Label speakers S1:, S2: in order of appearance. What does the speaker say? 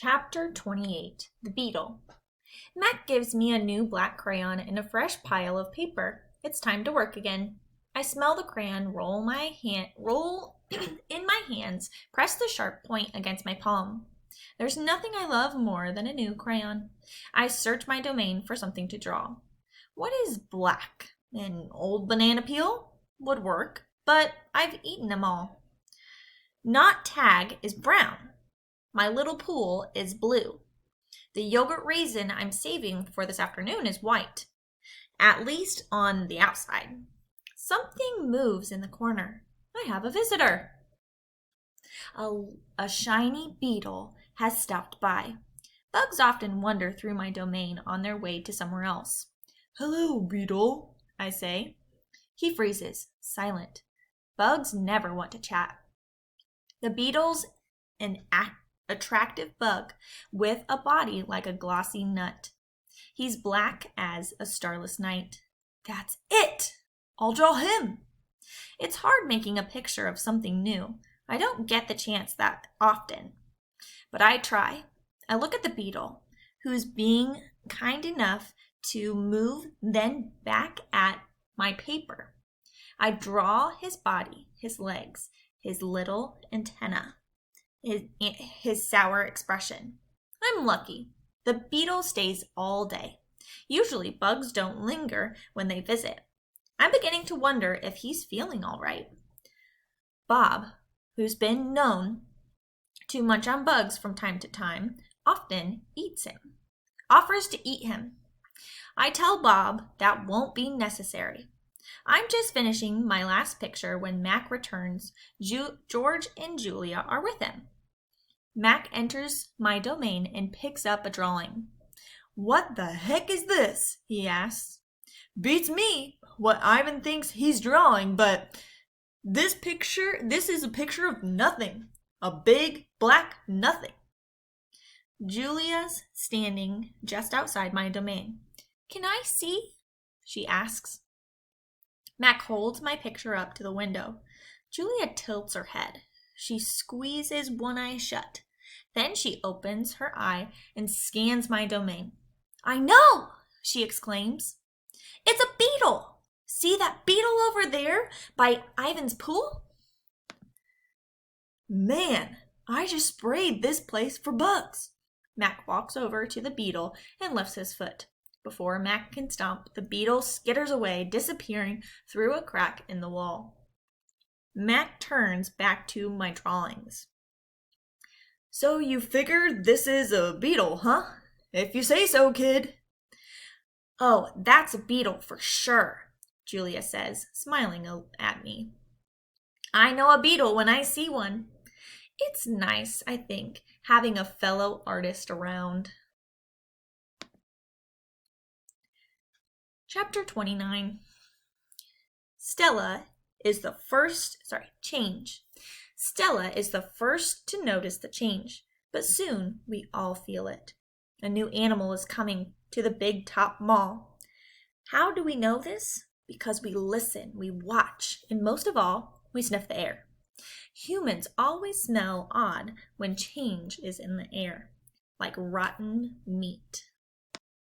S1: Chapter 28 The Beetle. Mac gives me a new black crayon and a fresh pile of paper. It's time to work again. I smell the crayon, roll in my hands, press the sharp point against my palm. There's nothing I love more than a new crayon. I search my domain for something to draw. What is black? An old banana peel? Would work, but I've eaten them all. Not tag is brown. My little pool is blue. The yogurt raisin I'm saving for this afternoon is white, at least on the outside. Something moves in the corner. I have a visitor. A shiny beetle has stopped by. Bugs often wander through my domain on their way to somewhere else. "Hello, beetle," I say. He freezes, silent. Bugs never want to chat. The beetle's an attractive bug with a body like a glossy nut. He's black as a starless night. That's it! I'll draw him. It's hard making a picture of something new. I don't get the chance that often. But I try. I look at the beetle, who's being kind enough to move then back at my paper. I draw his body, his legs, his little antenna, his sour expression. I'm lucky. The beetle stays all day. Usually bugs don't linger when they visit. I'm beginning to wonder if he's feeling all right. Bob, who's been known to munch on bugs from time to time, often offers to eat him. I tell Bob that won't be necessary. I'm just finishing my last picture when Mac returns. George and Julia are with him. Mac enters my domain and picks up a drawing. "What the heck is this?" he asks. "Beats me what Ivan thinks he's drawing, but this is a picture of nothing. A big black nothing." Julia's standing just outside my domain. "Can I see?" she asks. Mac holds my picture up to the window. Julia tilts her head. She squeezes one eye shut. Then she opens her eye and scans my domain. "I know!" she exclaims. "It's a beetle! See that beetle over there by Ivan's pool?" "Man, I just sprayed this place for bugs." Mac walks over to the beetle and lifts his foot. Before Mac can stomp, the beetle skitters away, disappearing through a crack in the wall. Mac turns back to my drawings. "So you figured this is a beetle, huh? If you say so, kid." "Oh, that's a beetle for sure," Julia says, smiling at me. "I know a beetle when I see one." It's nice, I think, having a fellow artist around. Chapter 29. Change. Stella is the first to notice the change, but soon we all feel it. A new animal is coming to the Big Top Mall. How do we know this? Because we listen, we watch, and most of all, we sniff the air. Humans always smell odd when change is in the air, like rotten meat.